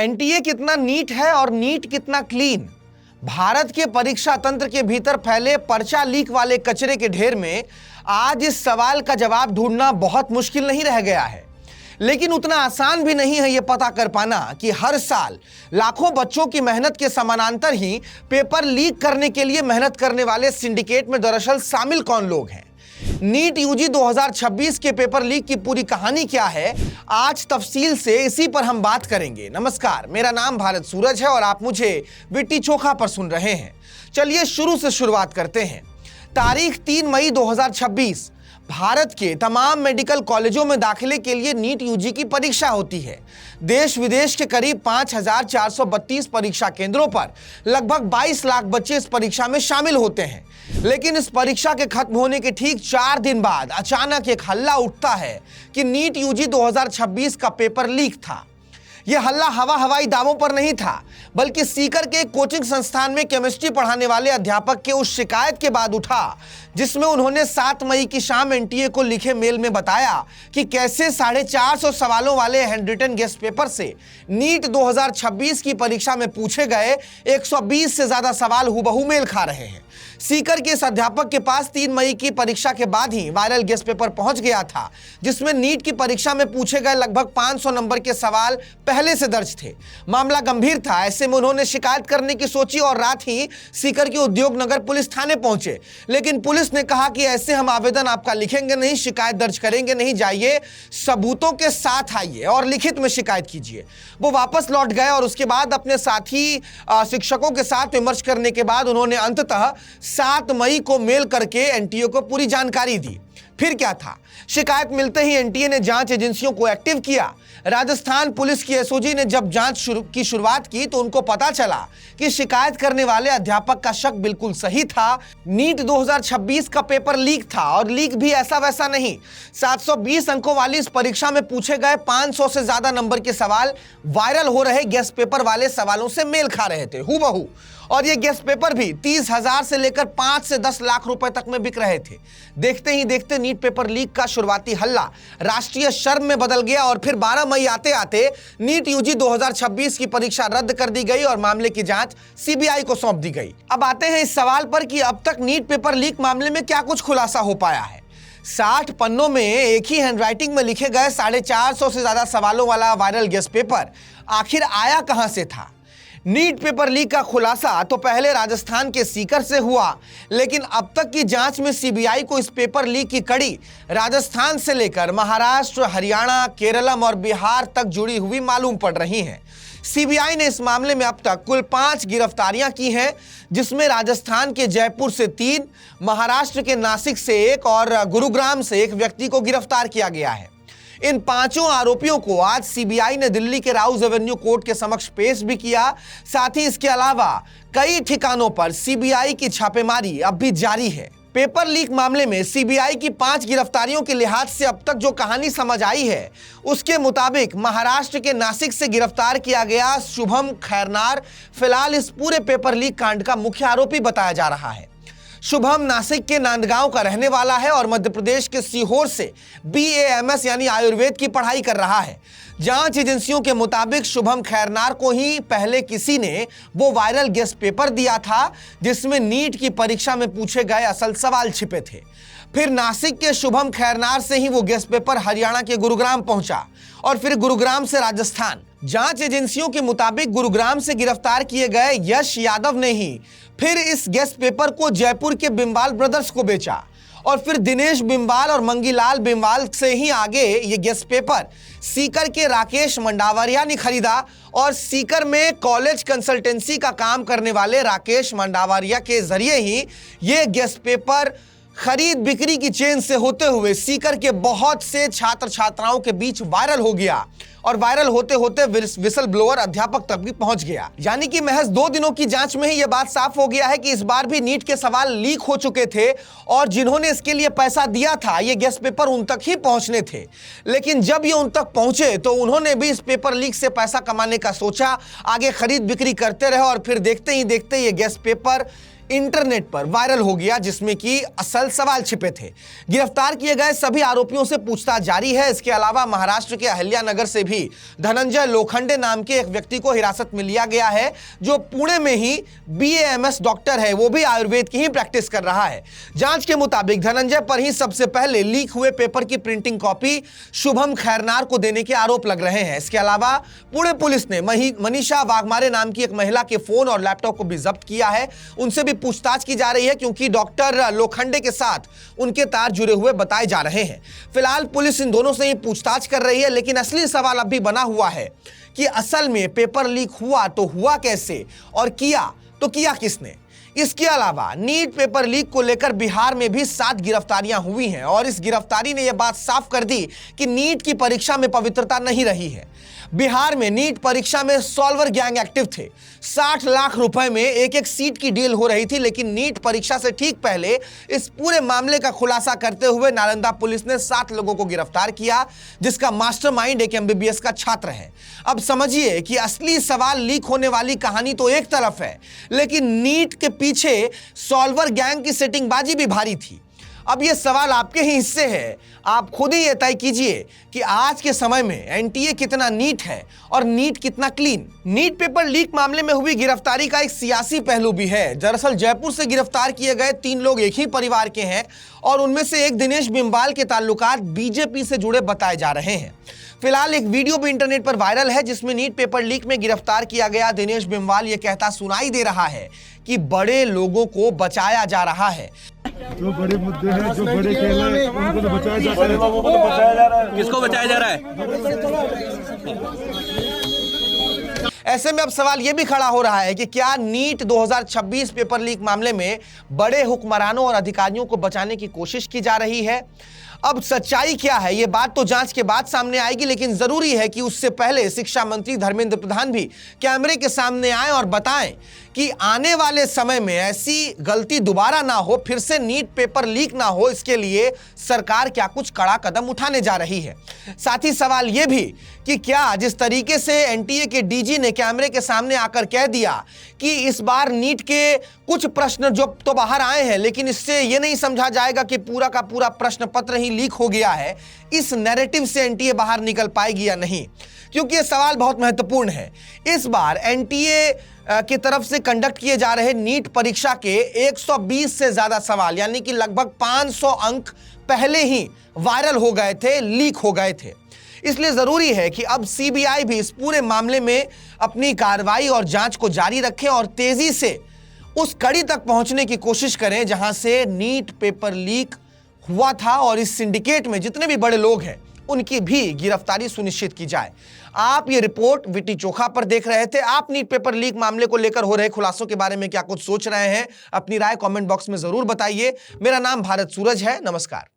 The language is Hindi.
एनटीए कितना नीट है और नीट कितना क्लीन। भारत के परीक्षा तंत्र के भीतर फैले पर्चा लीक वाले कचरे के ढेर में आज इस सवाल का जवाब ढूंढना बहुत मुश्किल नहीं रह गया है, लेकिन उतना आसान भी नहीं है यह पता कर पाना कि हर साल लाखों बच्चों की मेहनत के समानांतर ही पेपर लीक करने के लिए मेहनत करने वाले सिंडिकेट में दरअसल शामिल कौन लोग हैं। नीट यूजी 2026 के पेपर लीक की पूरी कहानी क्या है, आज तफसील से इसी पर हम बात करेंगे। नमस्कार, मेरा नाम भारत सूरज है और आप मुझे विट्टी चोखा पर सुन रहे हैं। चलिए शुरू से शुरुआत करते हैं। तारीख 3 मई 2026 भारत के तमाम मेडिकल कॉलेजों में दाखिले के लिए नीट यूजी की परीक्षा होती है। देश विदेश के करीब 5432 परीक्षा केंद्रों पर लगभग 22 लाख बच्चे इस परीक्षा में शामिल होते हैं। लेकिन इस परीक्षा के खत्म होने के ठीक 4 दिन बाद अचानक एक हल्ला उठता है कि नीट यूजी 2026 का पेपर लीक था। यह हल्ला हवाई दावों पर नहीं था, बल्कि सीकर के कोचिंग संस्थान में केमिस्ट्री पढ़ाने वाले अध्यापक के उस शिकायत के बाद उठा जिसमें उन्होंने 7 मई की शाम एनटीए को लिखे मेल में बताया कि कैसे 450 सवालों वाले हैंडरिटन गेस्ट पेपर से नीट 2026 की परीक्षा में पूछे गए 120 से ज्यादा सवाल हुबहू मेल खा रहे हैं। सीकर के इस अध्यापक के पास 3 मई की परीक्षा के बाद ही वायरल गेस्ट पेपर पहुंच गया था, जिसमें नीट की परीक्षा में पूछे गए लगभग 500 नंबर के सवाल पहले से दर्ज थे। मामला गंभीर था, ऐसे में उन्होंने शिकायत करने की सोची और रात ही सीकर के उद्योग नगर पुलिस थाने पहुंचे। लेकिन पुलिस ने कहा कि ऐसे हम आवेदन आपका लिखेंगे नहीं, शिकायत दर्ज करेंगे नहीं, जाइए सबूतों के साथ आइए और लिखित में शिकायत कीजिए। वो वापस लौट गए और उसके बाद अपने साथी शिक्षकों के साथ विमर्श करने के बाद उन्होंने अंततः 7 मई को मेल करके एनटीए को पूरी जानकारी दी। फिर क्या था, शिकायत मिलते ही एनटीए ने जांच एजेंसियों को एक्टिव किया। राजस्थान पुलिस की एसओजी ने जब जांच की शुरुआत की तो उनको पता चला कि शिकायत करने वाले अध्यापक का शक बिल्कुल सही था। नीट 2026 का पेपर लीक था और लीक भी ऐसा वैसा नहीं। 720 अंकों वाली इस परीक्षा में पूछे गए 500 से ज्यादा नंबर के सवाल वायरल हो रहे गेस्ट पेपर वाले सवालों से मेल खा रहे थे हूबहू। और ये गेस्ट पेपर भी 30,000 से लेकर 5 से 10 लाख रुपए तक में बिक रहे थे। देखते ही देखते नीट पेपर लीक का शुरुआती हल्ला राष्ट्रीय शर्म में बदल गया और फिर 12 मई आते आते नीट यूजी 2026 की परीक्षा रद्द कर दी गई और मामले की जांच सीबीआई को सौंप दी गई। अब आते हैं इस सवाल पर कि अब तक नीट पेपर लीक मामले में क्या कुछ खुलासा हो पाया है। 60 पन्नों में एक ही हैंडराइटिंग में लिखे गए 450 से ज्यादा सवालों वाला वायरल गेस्ट पेपर आखिर आया कहां से था। नीट पेपर लीक का खुलासा तो पहले राजस्थान के सीकर से हुआ, लेकिन अब तक की जांच में सीबीआई को इस पेपर लीक की कड़ी राजस्थान से लेकर महाराष्ट्र, हरियाणा, केरलम और बिहार तक जुड़ी हुई मालूम पड़ रही है। सीबीआई ने इस मामले में अब तक कुल 5 गिरफ्तारियां की हैं, जिसमें राजस्थान के जयपुर से 3, महाराष्ट्र के नासिक से 1 और गुरुग्राम से 1 व्यक्ति को गिरफ्तार किया गया है। इन 5 आरोपियों को आज सीबीआई ने दिल्ली के राउज एवेन्यू कोर्ट के समक्ष पेश भी किया। साथ ही इसके अलावा कई ठिकानों पर सीबीआई की छापेमारी अब भी जारी है। पेपर लीक मामले में सीबीआई की 5 गिरफ्तारियों के लिहाज से अब तक जो कहानी समझ आई है, उसके मुताबिक महाराष्ट्र के नासिक से गिरफ्तार किया गया शुभम खैरनार फिलहाल इस पूरे पेपर लीक कांड का मुख्य आरोपी बताया जा रहा है। शुभम नासिक के नांदगांव का रहने वाला है और मध्य प्रदेश के सीहोर से BAMS यानी आयुर्वेद की पढ़ाई कर रहा है। जांच एजेंसियों के मुताबिक शुभम खैरनार को ही पहले किसी ने वो वायरल गेस्ट पेपर दिया था जिसमें नीट की परीक्षा में पूछे गए असल सवाल छिपे थे। फिर नासिक के शुभम खैरनार से ही वो गेस्ट पेपर हरियाणा के गुरुग्राम पहुंचा और फिर गुरुग्राम से राजस्थान। जांच एजेंसियों के मुताबिक गुरुग्राम से गिरफ्तार किए गए यश यादव ने ही फिर इस गेस्ट पेपर को जयपुर के बिम्बाल ब्रदर्स को बेचा और फिर दिनेश बिम्बाल और मंगीलाल बिम्बाल से ही आगे ये गेस्ट पेपर सीकर के राकेश मंडावरिया ने खरीदा और सीकर में कॉलेज कंसल्टेंसी का काम करने वाले राकेश मंडावरिया के जरिए ही ये गेस्ट पेपर खरीद बिक्री की चेन से होते हुए सीकर के बहुत से छात्र छात्राओं के बीच वायरल हो गया और वायरल होते होते विसल ब्लोअर अध्यापक तक भी पहुंच गया। यानी कि महज 2 दिनों की जांच में ही यह बात साफ हो गया है कि इस बार भी नीट के सवाल लीक हो चुके थे और जिन्होंने इसके लिए पैसा दिया था ये गेस्ट पेपर उन तक ही पहुंचने थे। लेकिन जब ये उन तक पहुंचे तो उन्होंने भी इस पेपर लीक से पैसा कमाने का सोचा, आगे खरीद बिक्री करते रहे और फिर देखते ही देखते ये गेस्ट पेपर इंटरनेट पर वायरल हो गया, जिसमें कि असल सवाल छिपे थे। गिरफ्तार किए गए सभी आरोपियों से पूछताछ जारी है। इसके अलावा महाराष्ट्र के अहिल्यानगर से भी धनंजय लोखंडे नाम के एक व्यक्ति को हिरासत में लिया गया है, जो पुणे में ही BAMS डॉक्टर है, वो भी आयुर्वेद की ही प्रैक्टिस कर रहा है। जांच के मुताबिक धनंजय पर ही सबसे पहले लीक हुए पेपर की प्रिंटिंग कॉपी शुभम खैरनार को देने के आरोप लग रहे हैं। इसके अलावा पुणे पुलिस ने मनीषा वाघमारे नाम की एक महिला के फोन और लैपटॉप को भी जब्त किया है। उनसे भी पूछताछ की जा रही है, क्योंकि डॉक्टर लोखंडे के साथ उनके तार जुड़े हुए बताए जा रहे हैं। फिलहाल पुलिस इन दोनों से ही पूछताछ कर रही है, लेकिन असली सवाल अब भी बना हुआ है कि असल में पेपर लीक हुआ तो हुआ कैसे, और किया तो किया किसने। इसके अलावा नीट पेपर लीक को लेकर बिहार में भी 7 गिरफ्तारियां हुई हैं, और इस गिरफ्तारी ने यह बात साफ कर दी कि नीट की परीक्षा में पवित्रता नहीं रही है। बिहार में नीट परीक्षा में सॉल्वर गैंग एक्टिव थे। 60 लाख रुपए में एक सीट की डील हो रही थी, लेकिन नीट परीक्षा से ठीक पहले इस पूरे मामले का खुलासा करते हुए नालंदा पुलिस ने 7 लोगों को गिरफ्तार किया, जिसका मास्टरमाइंड एक MBBS का छात्र है। अब समझिए कि असली सवाल लीक होने वाली कहानी तो एक तरफ है, लेकिन नीट के पीछे सॉल्वर गैंग की सेटिंगबाजी भी भारी थी। अब ये सवाल आपके ही हिस्से है, आप खुद ही ये तय कीजिए कि आज के समय में NTA कितना नीट है और नीट कितना क्लीन। नीट पेपर लीक मामले में हुई गिरफ्तारी का एक सियासी पहलू भी है। दरअसल जयपुर से गिरफ्तार किए गए 3 लोग एक ही परिवार के हैं, और उनमें से एक दिनेश बिंबाल के ताल्लुकात BJP से जुड़े बताए जा रहे हैं। फिलहाल एक वीडियो भी इंटरनेट पर वायरल है, जिसमें नीट पेपर लीक में गिरफ्तार किया गया दिनेश बिंबाल ये कहता सुनाई दे रहा है कि बड़े लोगों को बचाया जा रहा है। जो बड़े मुद्दे हैं, जो बड़े खेल हैं, उनको तो बचाया जाता है। लोगों को तो बचाया जा रहा है। किसको बचाया जा रहा है? ऐसे में अब सवाल यह भी खड़ा हो रहा है कि क्या नीट 2026 पेपर लीक मामले में बड़े हुक्मरानों और अधिकारियों को बचाने की कोशिश की जा रही है? अब सच्चाई क्या है, यह बात तो जांच के बाद सामने आएगी, लेकिन जरूरी है कि उससे पहले शिक्षा मंत्री धर्मेंद्र प्रधान भी कैमरे के सामने आए और बताएं कि आने वाले समय में ऐसी गलती दोबारा ना हो, फिर से नीट पेपर लीक ना हो, इसके लिए सरकार क्या कुछ कड़ा कदम उठाने जा रही है। साथ ही सवाल यह भी कि क्या जिस तरीके से NTA के DG ने कैमरे के सामने आकर कह दिया कि इस बार नीट के कुछ प्रश्न जो तो बाहर आए हैं, लेकिन इससे यह नहीं समझा जाएगा कि पूरा का पूरा प्रश्न पत्र ही लीक हो गया है, इस नैरेटिव से NTA बाहर निकल पाएगी या नहीं, क्योंकि यह सवाल बहुत महत्वपूर्ण है। इस बार NTA की तरफ से कंडक्ट किए जा रहे नीट परीक्षा के 120 से ज्यादा सवाल, यानी कि लगभग 500 अंक पहले ही वायरल हो गए थे, लीक हो गए थे। इसलिए जरूरी है कि अब CBI भी इस पूरे मामले में अपनी कार्रवाई और जांच को जारी रखें और तेजी से उस कड़ी तक पहुंचने की कोशिश करें जहां से नीट पेपर लीक हुआ था, और इस सिंडिकेट में जितने भी बड़े लोग हैं उनकी भी गिरफ्तारी सुनिश्चित की जाए। आप ये रिपोर्ट विटी चोखा पर देख रहे थे। आप नीट पेपर लीक मामले को लेकर हो रहे खुलासों के बारे में क्या कुछ सोच रहे हैं? अपनी राय कमेंट बॉक्स में जरूर बताइए। मेरा नाम भारत सूरज है। नमस्कार।